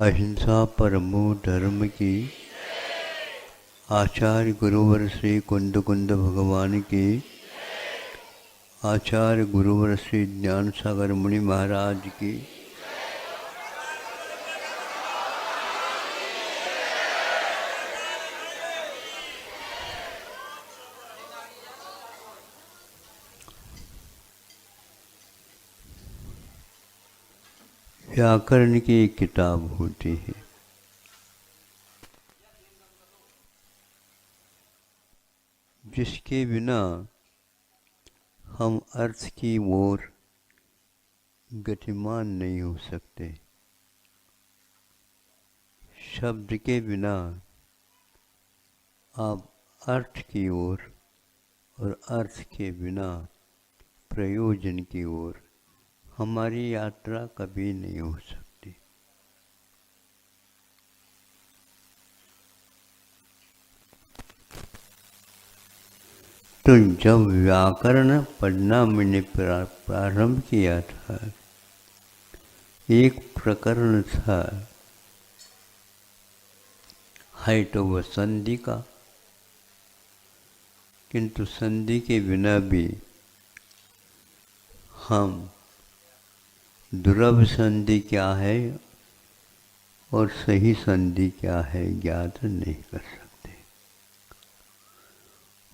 अहिंसा परमो धर्म की। आचार्य गुरुवर श्री कुंद कुंद भगवान की। आचार्य गुरुवर श्री ज्ञान सागर मुनि महाराज की। व्याकरण की एक किताब होती है, जिसके बिना हम अर्थ की ओर गतिमान नहीं हो सकते। शब्द के बिना आप अर्थ की ओर और अर्थ के बिना प्रयोजन की ओर हमारी यात्रा कभी नहीं हो सकती। तो जब व्याकरण पढ़ना मैंने प्रारंभ किया था, एक प्रकरण था है तो वह संधि का, किंतु संधि के बिना भी हम दुर्लभ संधि क्या है और सही संधि क्या है ज्ञात नहीं कर सकते।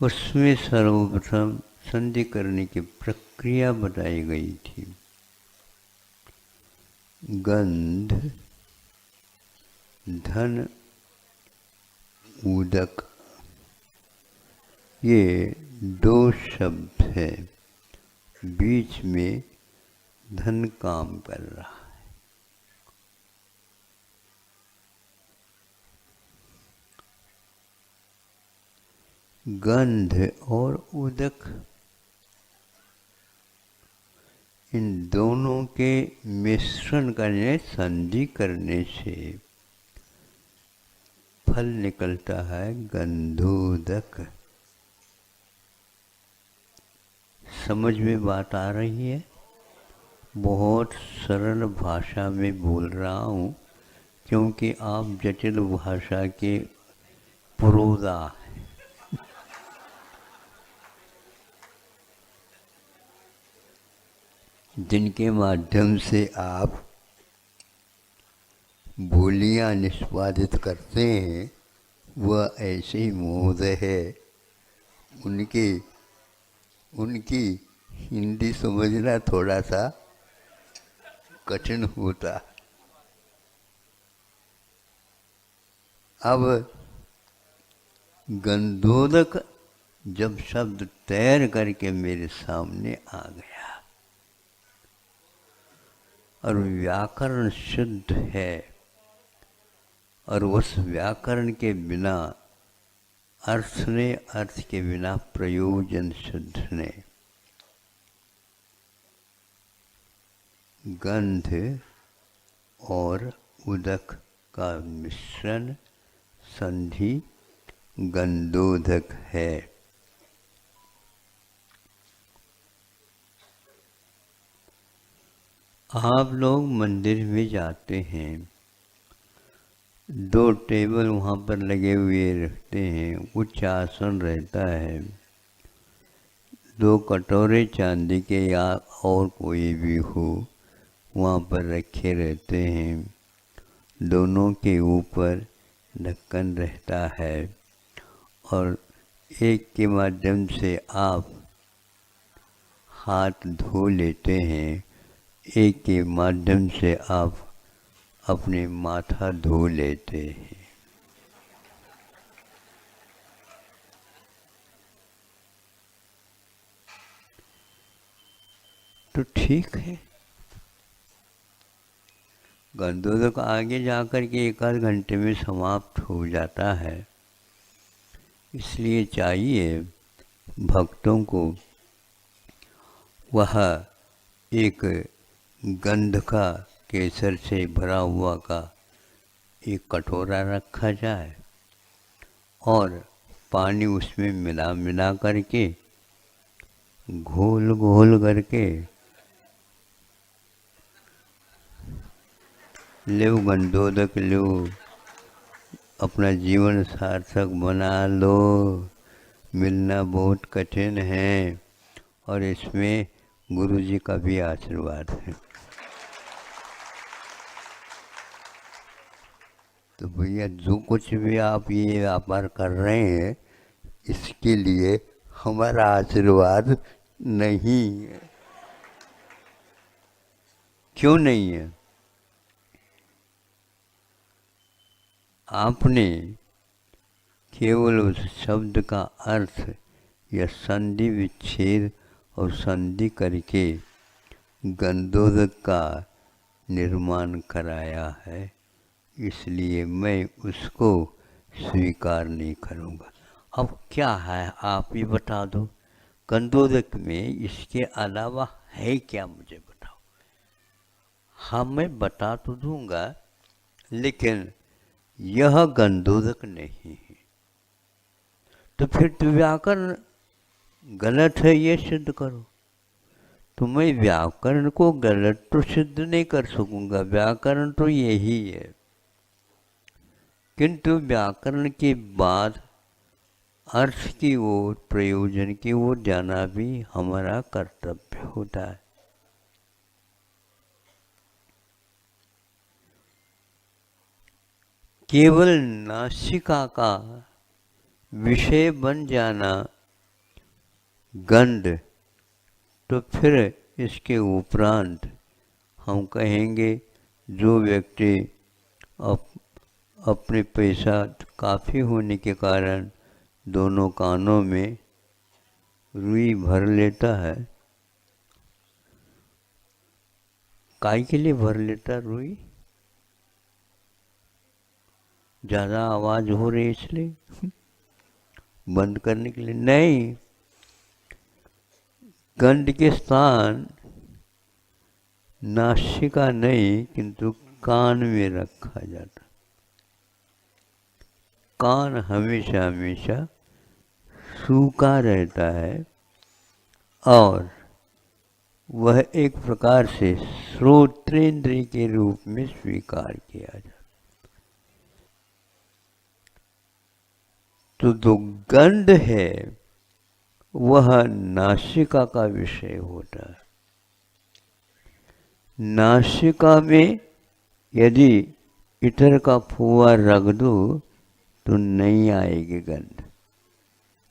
उसमें सर्वप्रथम संधि करने की प्रक्रिया बताई गई थी। गंध, धन, उदक, ये दो शब्द है। बीच में धन काम कर रहा है। गंध और उदक, इन दोनों के मिश्रण करने, संधि करने से फल निकलता है गंधोदक। समझ में बात आ रही है? बहुत सरल भाषा में बोल रहा हूँ, क्योंकि आप जटिल भाषा के पुरोधा हैं। जिनके माध्यम से आप बोलियां निष्पादित करते हैं, वह ऐसे ही महोदय है। उनकी हिंदी समझना थोड़ा सा कठिन होता। अब गंधोदक जब शब्द तैर करके मेरे सामने आ गया और व्याकरण शुद्ध है, और उस व्याकरण के बिना अर्थ ने, अर्थ के बिना प्रयोजन शुद्ध ने, गंध और उदक का मिश्रण संधि गंधोदक है। आप लोग मंदिर में जाते हैं, दो टेबल वहाँ पर लगे हुए रहते हैं, उच्च आसन रहता है, दो कटोरे चांदी के या और कोई भी हो वहाँ पर रखे रहते हैं। दोनों के ऊपर ढक्कन रहता है और एक के माध्यम से आप हाथ धो लेते हैं, एक के माध्यम से आप अपने माथा धो लेते हैं। तो ठीक है, गंधोदक आगे जाकर के एक आध घंटे में समाप्त हो जाता है। इसलिए चाहिए भक्तों को वह एक गंध का, केसर से भरा हुआ का एक कटोरा रखा जाए और पानी उसमें मिला करके, घोल करके लो गंधोदक लो, अपना जीवन सार्थक बना लो। मिलना बहुत कठिन है और इसमें गुरु जी का भी आशीर्वाद है। तो भैया जो कुछ भी आप ये व्यापार कर रहे हैं, इसके लिए हमारा आशीर्वाद नहीं है। क्यों नहीं है? आपने केवल उस शब्द का अर्थ या संधि विच्छेद और संधि करके गंधोदक का निर्माण कराया है, इसलिए मैं उसको स्वीकार नहीं करूँगा। अब क्या है आप ही बता दो, गंधोदक में इसके अलावा है क्या, मुझे बताओ। हाँ मैं बता तो दूंगा, लेकिन यह गंधोदक नहीं है। तो फिर तो व्याकरण गलत है ये सिद्ध करो। तो मैं व्याकरण को गलत तो सिद्ध नहीं कर सकूंगा, व्याकरण तो यही है। किंतु व्याकरण के बाद अर्थ की ओर, प्रयोजन की ओर जाना भी हमारा कर्तव्य होता है। केवल नासिका का विषय बन जाना गंध, तो फिर इसके उपरांत हम कहेंगे जो व्यक्ति अपने पैसा काफ़ी होने के कारण दोनों कानों में रुई भर लेता है। काय के लिए भर लेता रुई? ज़्यादा आवाज़ हो रही इसलिए बंद करने के लिए नहीं। गंध के स्थान नासिका नहीं किंतु कान में रखा जाता। कान हमेशा हमेशा सूखा रहता है और वह एक प्रकार से श्रोत्रेंद्रिय के रूप में स्वीकार किया जाता। तो जो गंध है वह नासिका का विषय होता है। नासिका में यदि इतर का फुआ रख दो तो नहीं आएगी गंध,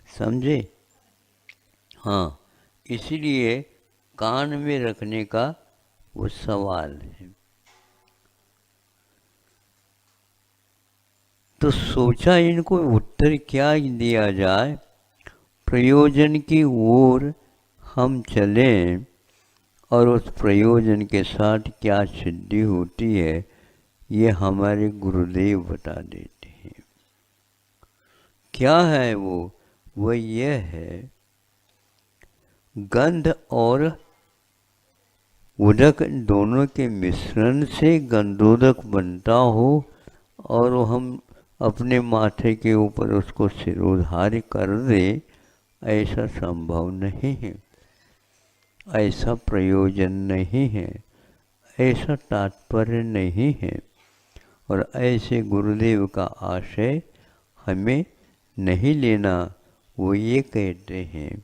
समझे? हाँ, इसलिए कान में रखने का वो सवाल है। तो सोचा इनको उत्तर क्या दिया जाए, प्रयोजन की ओर हम चलें और उस प्रयोजन के साथ क्या सिद्धि होती है ये हमारे गुरुदेव बता देते हैं। क्या है वो ये है, गंध और उदक दोनों के मिश्रण से गंधोदक बनता हो और हम अपने माथे के ऊपर उसको सिरोधार्य कर दे, ऐसा संभव नहीं है, ऐसा प्रयोजन नहीं है, ऐसा तात्पर्य नहीं है। और ऐसे गुरुदेव का आशय हमें नहीं लेना। वो ये कहते हैं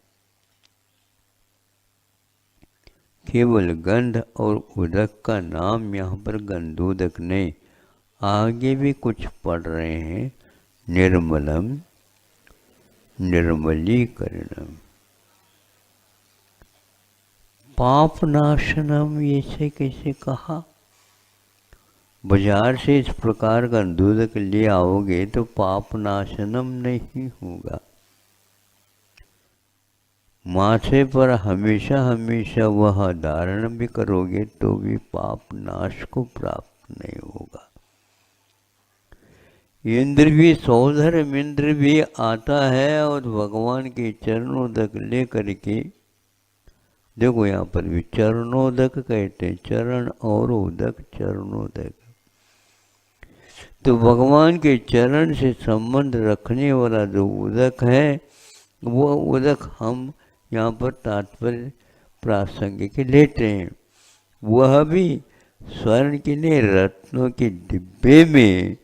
केवल गंध और उदक का नाम यहाँ पर गंधोदक नहीं, आगे भी कुछ पढ़ रहे हैं, निर्मलम निर्मलीकरणम पाप नाशनम, ऐसे कैसे कहा? बाजार से इस प्रकार का दूध ले आओगे तो पाप नाशनम नहीं होगा। माथे पर हमेशा हमेशा वह धारण भी करोगे तो भी पाप नाश को प्राप्त नहीं होगा। इंद्र भी सौधर्म इंद्र भी आता है और भगवान के चरणोदक ले करके, देखो यहाँ पर भी चरणोदक कहते हैं, चरण और उदक, चरणोदक। तो भगवान के चरण से संबंध रखने वाला जो उदक है, वो उदक हम यहाँ पर तात्पर्य प्रासंगिक लेते हैं। वह भी स्वर्ण के लिए रत्नों के डिब्बे में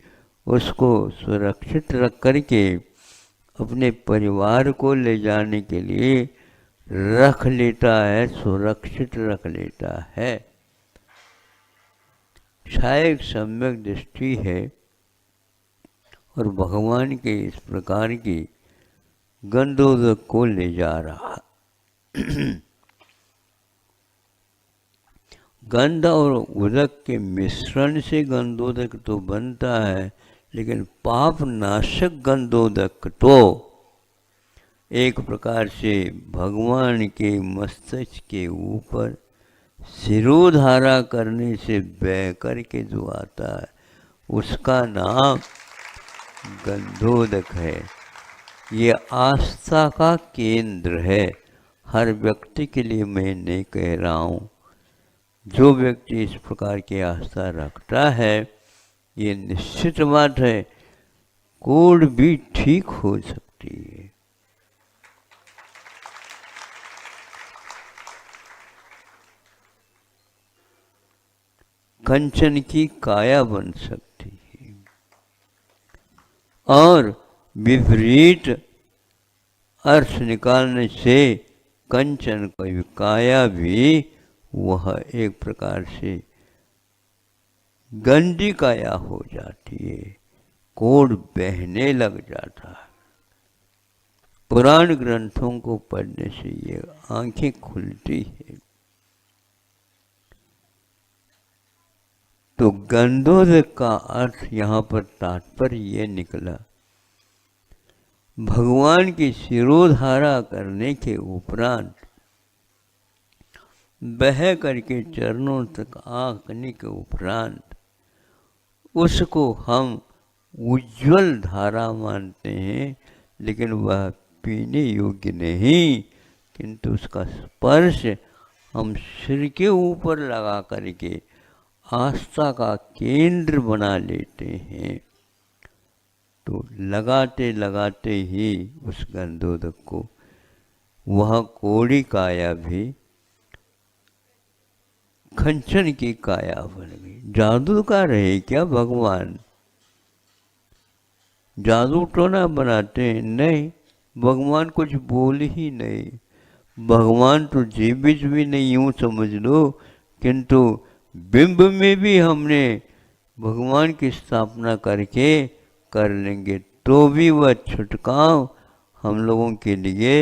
उसको सुरक्षित रख करके अपने परिवार को ले जाने के लिए रख लेता है, सुरक्षित रख लेता है। शायद सम्यक दृष्टि है और भगवान के इस प्रकार की गंधोदक को ले जा रहा। गंध और उदक के मिश्रण से गंधोदक तो बनता है, लेकिन पाप नाशक गंधोदक तो एक प्रकार से भगवान के मस्तक के ऊपर शिरोधारा करने से बह करके जो आता है उसका नाम गंधोदक है। ये आस्था का केंद्र है। हर व्यक्ति के लिए मैं नहीं कह रहा हूँ, जो व्यक्ति इस प्रकार की आस्था रखता है, ये निश्चित बात है कोड भी ठीक हो सकती है। कंचन की काया बन सकती है और विपरीत अर्थ निकालने से कंचन की काया भी वह एक प्रकार से गंदी काया हो जाती है, कोड बहने लग जाता है। पुराण ग्रंथों को पढ़ने से ये आंखें खुलती है। तो गंधोदक का अर्थ यहाँ पर तात्पर्य ये निकला, भगवान की शिरोधारा करने के उपरांत बह करके चरणों तक आंकने के उपरांत उसको हम उज्जवल धारा मानते हैं, लेकिन वह पीने योग्य नहीं, किंतु उसका स्पर्श हम सिर के ऊपर लगा करके आस्था का केंद्र बना लेते हैं। तो लगाते लगाते ही उस गंधोदक को वह कोड़ी काया भी कंचन की काया बन गई। जादू का रहे क्या भगवान? जादू टोना बनाते हैं? नहीं, भगवान कुछ बोल ही नहीं। भगवान तो जीवित भी नहीं, यूं समझ लो, किंतु बिंब में भी हमने भगवान की स्थापना करके कर लेंगे तो भी वह छुटकाव हम लोगों के लिए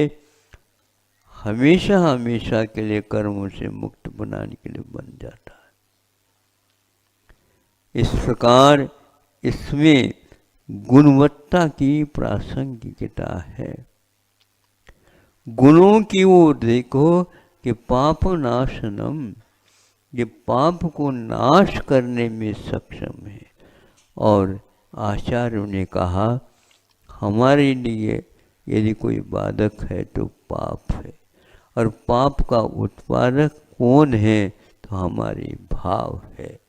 हमेशा हमेशा के लिए कर्मों से मुक्त बनाने के लिए बन जाता है। इस प्रकार इसमें गुणवत्ता की प्रासंगिकता है। गुणों की ओर देखो कि पाप नाशनम, ये पाप को नाश करने में सक्षम है। और आचार्यों ने कहा हमारे लिए यदि कोई बाधक है तो पाप है, और पाप का उत्पादक कौन है? तो हमारे भाव है।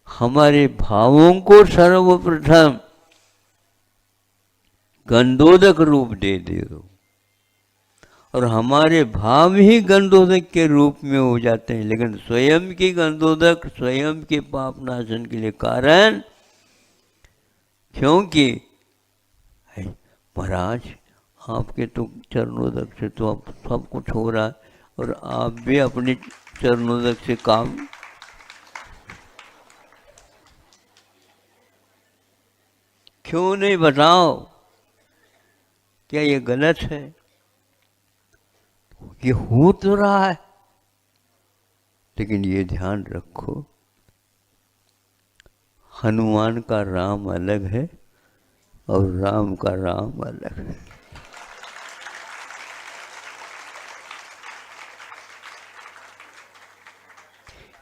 हमारे भावों को सर्वप्रथम गंधोदक रूप दे दो, और हमारे भाव ही गंधोदक के रूप में हो जाते हैं। लेकिन स्वयं की गंधोदक स्वयं के पाप नाशन के लिए कारण, क्योंकि महाराज आपके तो चरणोदक से तो अब सब कुछ हो रहा है, और आप भी अपने चरणोदक से काम क्यों नहीं बताओ? क्या ये गलत है? ये हो तो रहा है, लेकिन ये ध्यान रखो हनुमान का राम अलग है और राम का राम अलग है।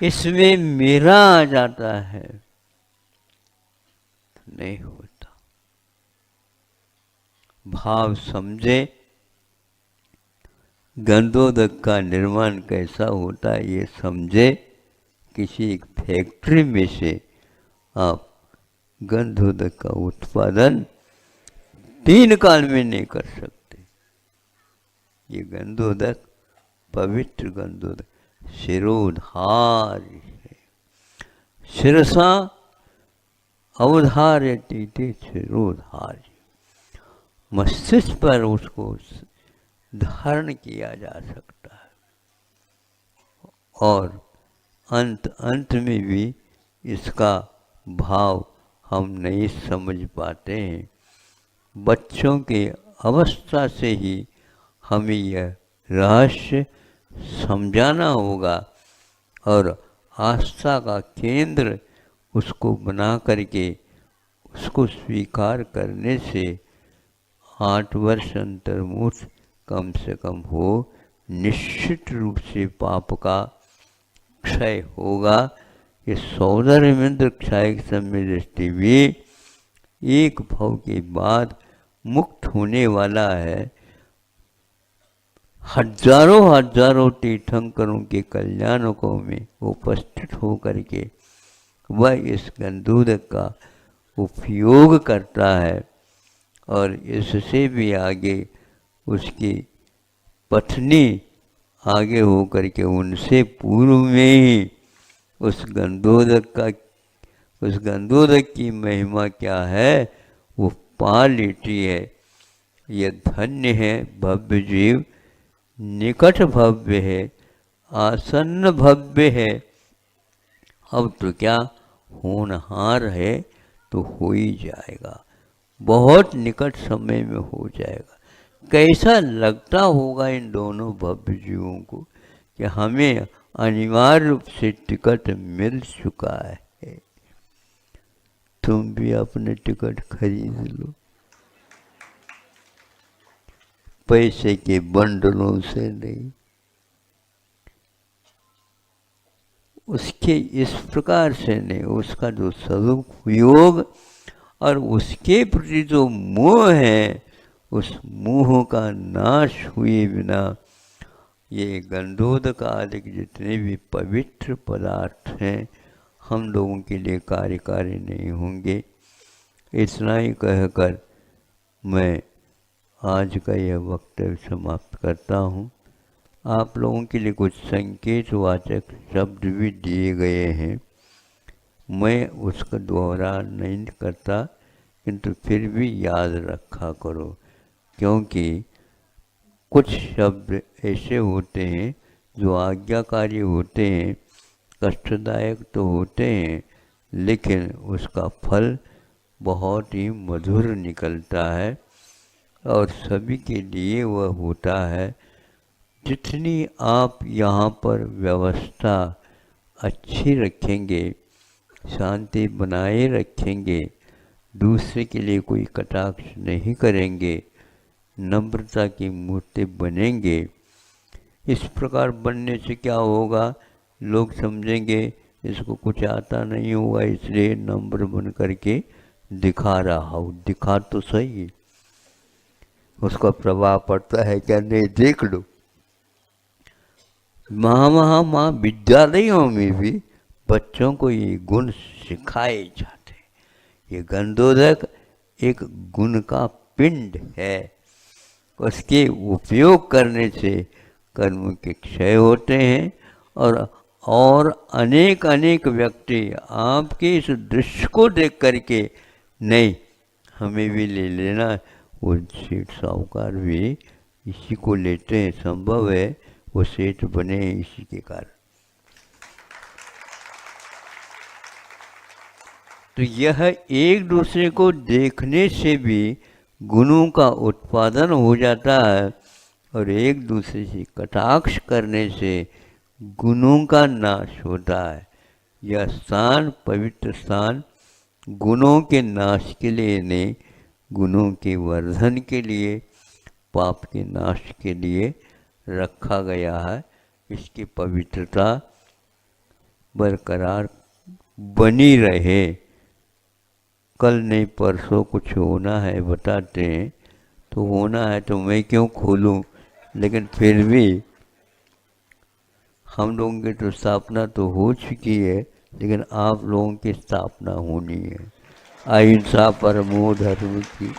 इसमें मेरा आ जाता है तो नहीं होता। भाव समझे, गंधोदक का निर्माण कैसा होता है ये समझे। किसी एक फैक्ट्री में से आप गंधोदक का उत्पादन 3 काल में नहीं कर सकते। ये गंधोदक पवित्र गंधोदक शिरोधार है। शिरसा अवधार्यते ते शिरोधार्य, मस्तिष्क पर उसको धारण किया जा सकता है। और अंत में भी इसका भाव हम नहीं समझ पाते हैं। बच्चों के अवस्था से ही हमें यह रहस्य समझाना होगा और आस्था का केंद्र उसको बना करके उसको स्वीकार करने से 8 वर्ष अंतर्मुख कम से कम हो, निश्चित रूप से पाप का क्षय होगा। ये सौंदर्यमिंद्र क्षय समय दृष्टि भी एक भव के बाद मुक्त होने वाला है। हजारों तीर्थंकरों के कल्याणकों में उपस्थित होकर के वह इस गंधोदक का उपयोग करता है और इससे भी आगे उसकी पत्नी आगे होकर के उनसे पूर्व में ही उस गंधोदक की महिमा क्या है वो पा लेती है। यह धन्य है भव्य जीव, निकट भव्य है, आसन्न भव्य है। अब तो क्या होनहार है तो हो ही जाएगा, बहुत निकट समय में हो जाएगा। कैसा लगता होगा इन दोनों भव्य जीवों को कि हमें अनिवार्य रूप से टिकट मिल चुका है। तुम भी अपने टिकट खरीद लो, पैसे के बंडलों से नहीं। उसके इस प्रकार से नहीं, उसका जो सदुपयोग और उसके प्रति जो मोह है, उस मोह का नाश हुए बिना ये गंधोदक आदि जितने भी पवित्र पदार्थ हैं हम लोगों के लिए कार्यकारी नहीं होंगे। इतना ही कहकर मैं आज का यह वक्तव्य समाप्त करता हूँ। आप लोगों के लिए कुछ संकेतवाचक शब्द भी दिए गए हैं, मैं उसका दोहरा नहीं करता, किंतु फिर भी याद रखा करो, क्योंकि कुछ शब्द ऐसे होते हैं जो आज्ञाकारी होते हैं, कष्टदायक तो होते हैं, लेकिन उसका फल बहुत ही मधुर निकलता है और सभी के लिए वह होता है। जितनी आप यहाँ पर व्यवस्था अच्छी रखेंगे, शांति बनाए रखेंगे, दूसरे के लिए कोई कटाक्ष नहीं करेंगे, नम्रता की मूर्ति बनेंगे। इस प्रकार बनने से क्या होगा, लोग समझेंगे इसको कुछ आता नहीं होगा इसलिए नम्र बन करके दिखा रहा हो। दिखा तो सही, उसका प्रभाव पड़ता है क्या नहीं देख लो। महा विद्यालयों में भी बच्चों को ये गुण सिखाए जाते हैं। ये गंधोदक एक गुण का पिंड है, उसके उपयोग करने से कर्म के क्षय होते हैं और अनेक व्यक्ति आपके इस दृश्य को देख करके नहीं हमें भी ले लेना, वो सेठ साहूकार भी इसी को लेते हैं। संभव है वो सेठ बने इसी के कारण। तो यह एक दूसरे को देखने से भी गुणों का उत्पादन हो जाता है और एक दूसरे से कटाक्ष करने से गुणों का नाश होता है। यह स्थान पवित्र स्थान गुणों के नाश के लिए नहीं, गुणों के वर्धन के लिए, पाप के नाश के लिए रखा गया है। इसकी पवित्रता बरकरार बनी रहे। कल नहीं परसों कुछ होना है बताते हैं, तो होना है तो मैं क्यों खोलूं, लेकिन फिर भी हम लोगों की तो स्थापना तो हो चुकी है, लेकिन आप लोगों की स्थापना होनी है। अहिंसा परमो धर्म की।